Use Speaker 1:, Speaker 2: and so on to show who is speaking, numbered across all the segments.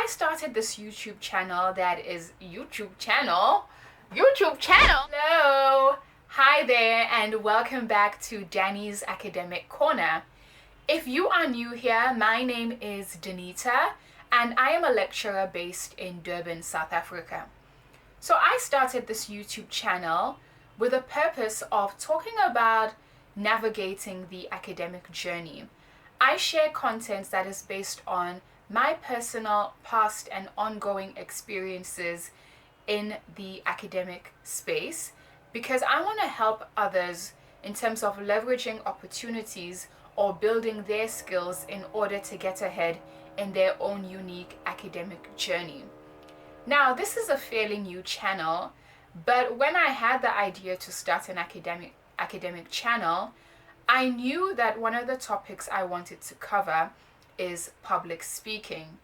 Speaker 1: started this YouTube channel that is YouTube channel. Hello. Hi there and welcome back to Danny's Academic Corner. If you are new here, my name is Danita and I am a lecturer based in Durban, South Africa. So I started this YouTube channel with the purpose of talking about navigating the academic journey. I share content that is based on my personal, past, and ongoing experiences in the academic space because I want to help others in terms of leveraging opportunities or building their skills in order to get ahead in their own unique academic journey. Now, this is a fairly new channel, but when I had the idea to start an academic channel, I knew that one of the topics I wanted to cover is public speaking.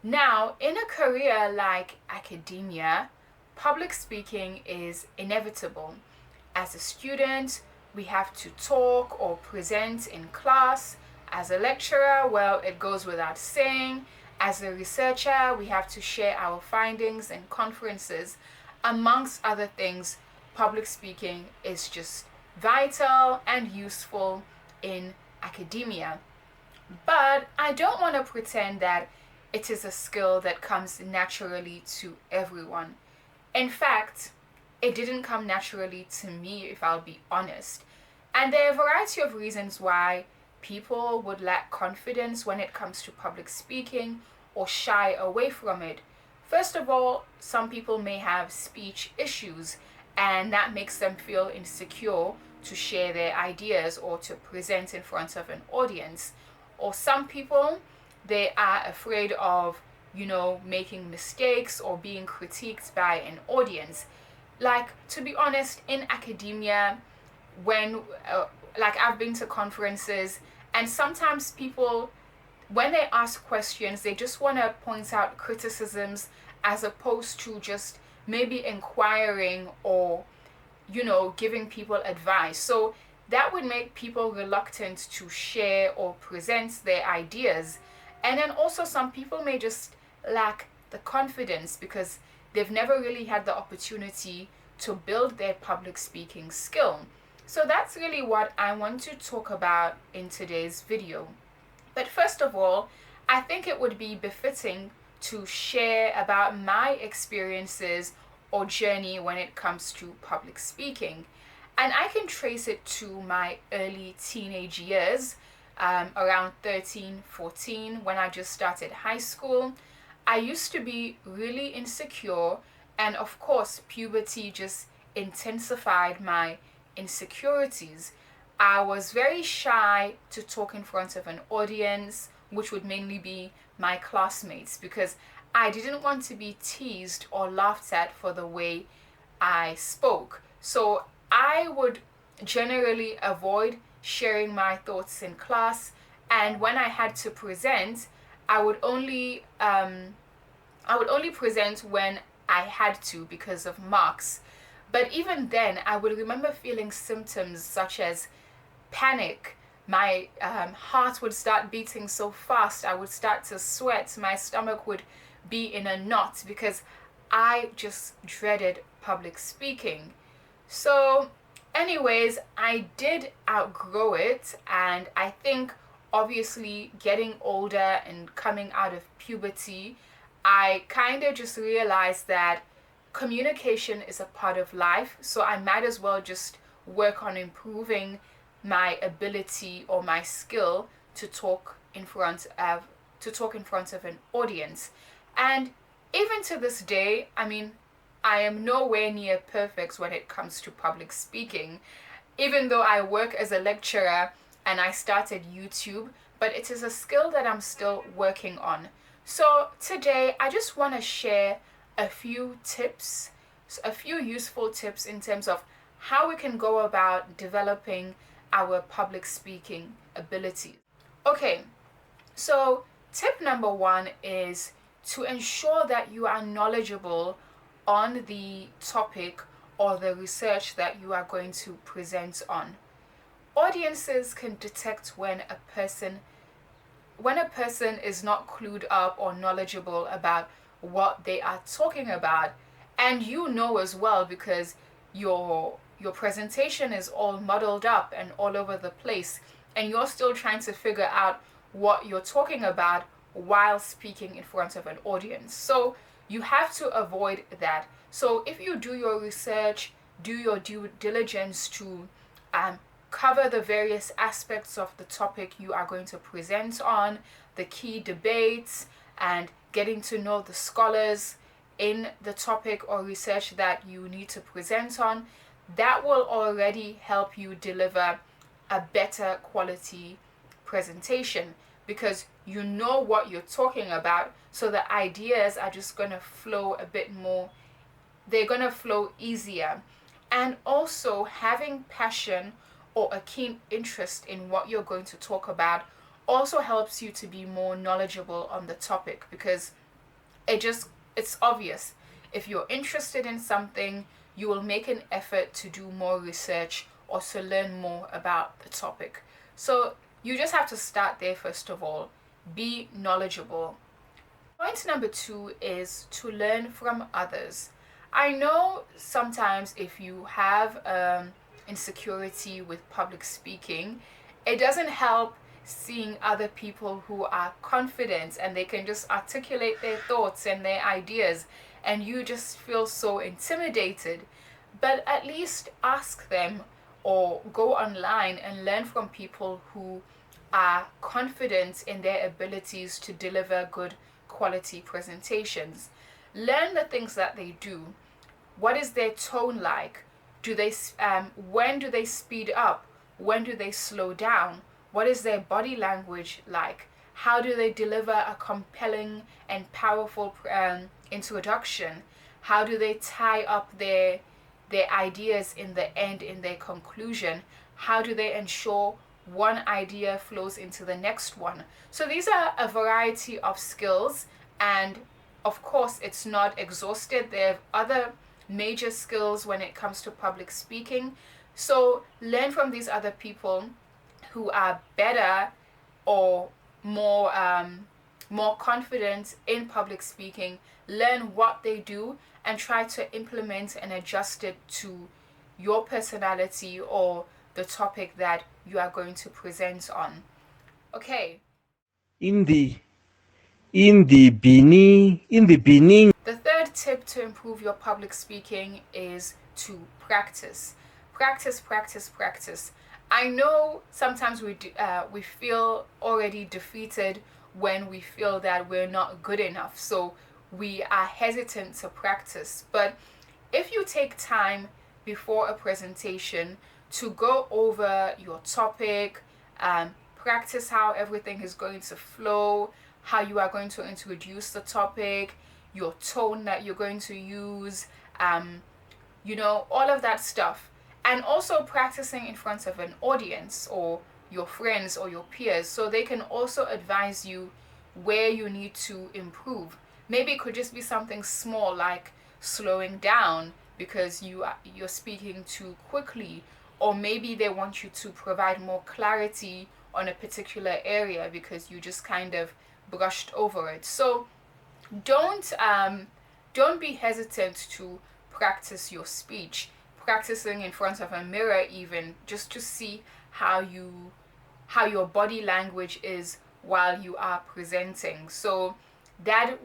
Speaker 1: Now, in a career like academia, public speaking is inevitable. As a student, we have to talk or present in class. As a lecturer, well, it goes without saying. As a researcher, we have to share our findings in conferences. Amongst other things, public speaking is just vital and useful in academia. But I don't want to pretend that it is a skill that comes naturally to everyone. In fact, it didn't come naturally to me, if I'll be honest. And there are a variety of reasons why people would lack confidence when it comes to public speaking or shy away from it. First of all, some people may have speech issues, and that makes them feel insecure to share their ideas or to present in front of an audience. Or some people, they are afraid of, making mistakes or being critiqued by an audience. Like, to be honest, in academia, when, I've been to conferences, and sometimes people, when they ask questions, they just want to point out criticisms as opposed to just maybe inquiring or, giving people advice. So that would make people reluctant to share or present their ideas. And then also some people may just lack the confidence because they've never really had the opportunity to build their public speaking skill. So that's really what I want to talk about in today's video. But first of all, I think it would be befitting to share about my experiences or journey when it comes to public speaking. And I can trace it to my early teenage years, around 13, 14, when I just started high school. I used to be really insecure, and of course, puberty just intensified my insecurities. I was very shy to talk in front of an audience, which would mainly be my classmates, because I didn't want to be teased or laughed at for the way I spoke. So I would generally avoid sharing my thoughts in class, and when I had to present, I would only present when I had to because of marks. But even then, I would remember feeling symptoms such as panic. My heart would start beating so fast, I would start to sweat, my stomach would be in a knot because I just dreaded public speaking. So anyways, I did outgrow it, and I think obviously getting older and coming out of puberty, I kind of just realized that communication is a part of life, so I might as well just work on improving my ability or my skill to talk in front of an audience. And even to this day, I am nowhere near perfect when it comes to public speaking, even though I work as a lecturer and I started YouTube, but it is a skill that I'm still working on. So today, I just want to share a few tips, a few useful tips in terms of how we can go about developing our public speaking abilities. Okay, so tip number one is to ensure that you are knowledgeable on the topic or the research that you are going to present on. Audiences can detect when a person when a person is not clued up or knowledgeable about what they are talking about, and you know as well because your presentation is all muddled up and all over the place, and you're still trying to figure out what you're talking about while speaking in front of an audience. So you have to avoid that. So if you do your research, do your due diligence to um, cover the various aspects of the topic you are going to present on, the key debates, and getting to know the scholars in the topic or research that you need to present on, that will already help you deliver a better quality presentation because you know what you're talking about. So the ideas are just going to flow a bit more, they're going to flow easier. And also, having passion or a keen interest in what you're going to talk about also helps you to be more knowledgeable on the topic because it's obvious. If you're interested in something, you will make an effort to do more research or to learn more about the topic. So you just have to start there first of all. Be knowledgeable. Point number 2 is to learn from others. I know sometimes if you have insecurity with public speaking, it doesn't help seeing other people who are confident and they can just articulate their thoughts and their ideas, and you just feel so intimidated. But at least ask them or go online and learn from people who are confident in their abilities to deliver good quality presentations. Learn the things that they do. What is their tone like? When do they speed up? When do they slow down? What is their body language like? How do they deliver a compelling and powerful introduction? How do they tie up their ideas in the end, in their conclusion? How do they ensure one idea flows into the next one? So these are a variety of skills, and of course it's not exhausted. There are other major skills when it comes to public speaking. So learn from these other people who are better or more confident in public speaking. Learn what they do and try to implement and adjust it to your personality or the topic that you are going to present on. Okay.
Speaker 2: In the beginning.
Speaker 1: The third tip to improve your public speaking is to practice. Practice, practice, practice. I know sometimes we feel already defeated when we feel that we're not good enough. So we are hesitant to practice. But if you take time before a presentation to go over your topic, practice how everything is going to flow, how you are going to introduce the topic, your tone that you're going to use, all of that stuff. And also practicing in front of an audience or your friends or your peers so they can also advise you where you need to improve. Maybe it could just be something small like slowing down because you're speaking too quickly, or maybe they want you to provide more clarity on a particular area because you just kind of brushed over it. So don't be hesitant to practice your speech, practicing in front of a mirror even just to see how your body language is while you are presenting. So that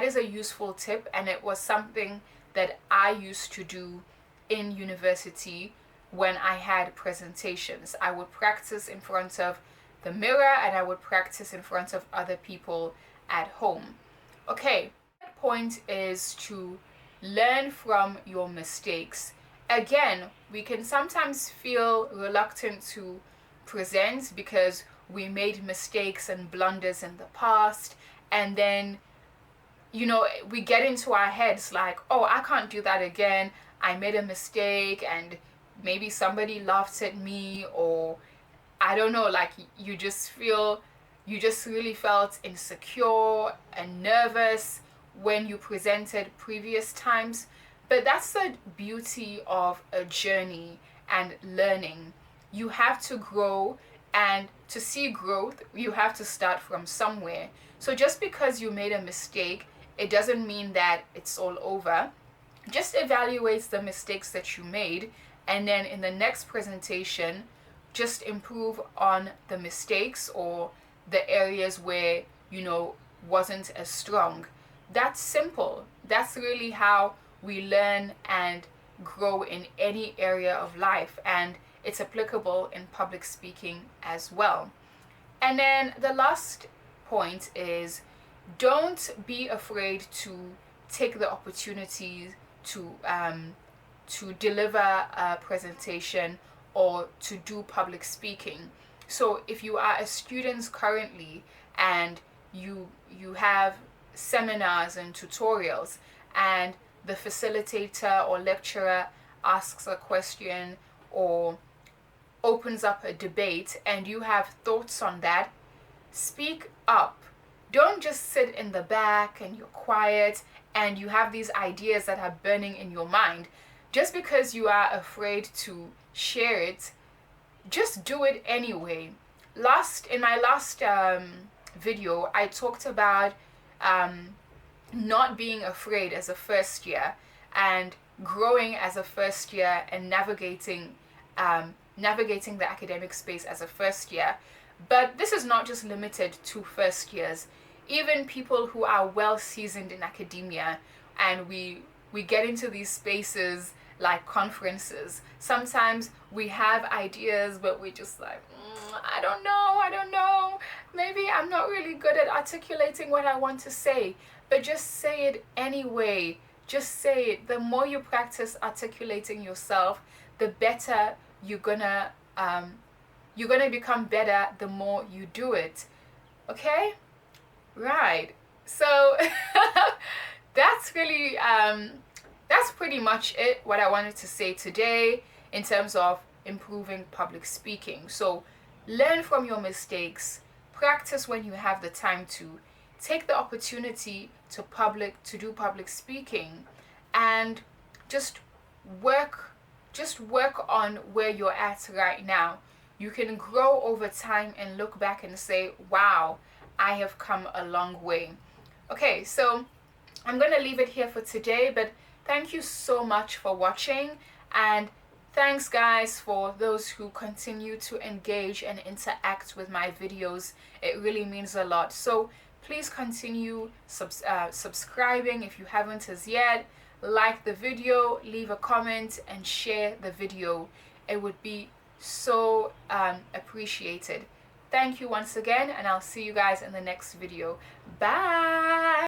Speaker 1: is a useful tip, and it was something that I used to do in university when I had presentations. I would practice in front of the mirror and I would practice in front of other people at home. Okay, the point is to learn from your mistakes. Again, we can sometimes feel reluctant to present because we made mistakes and blunders in the past, and then we get into our heads like, oh, I can't do that again. I made a mistake and maybe somebody laughed at me, or I don't know, like you just really felt insecure and nervous when you presented previous times. But that's the beauty of a journey and learning. You have to grow And to see growth, you have to start from somewhere. So just because you made a mistake, it doesn't mean that it's all over. Just evaluate the mistakes that you made, and then in the next presentation, just improve on the mistakes or the areas where wasn't as strong. That's simple. That's really how we learn and grow in any area of life, and it's applicable in public speaking as well. And then the last point is, don't be afraid to take the opportunity to deliver a presentation or to do public speaking. So if you are a student currently and you have seminars and tutorials, and the facilitator or lecturer asks a question or opens up a debate and you have thoughts on that, speak up. Don't just sit in the back and you're quiet and you have these ideas that are burning in your mind. Just because you are afraid to share it, just do it anyway. In my last video, I talked about not being afraid as a first year and growing as a first year and navigating the academic space as a first year. But this is not just limited to first years. Even people who are well seasoned in academia, and we get into these spaces like conferences, sometimes we have ideas but we just like, I don't know, maybe I'm not really good at articulating what I want to say. But just say it anyway. Just say it. The more you practice articulating yourself, the better you're gonna become better the more you do it. Okay? Right. So that's really that's pretty much it, what I wanted to say today in terms of improving public speaking. So learn from your mistakes, practice when you have the time to, take the opportunity to do public speaking, and just work on where you're at right now. You can grow over time and look back and say, wow, I have come a long way. Okay, so I'm going to leave it here for today, but thank you so much for watching, and thanks guys for those who continue to engage and interact with my videos. It really means a lot. So please continue subscribing if you haven't as yet. Like the video, leave a comment, and share the video. It would be so appreciated. Thank you once again, and I'll see you guys in the next video. Bye!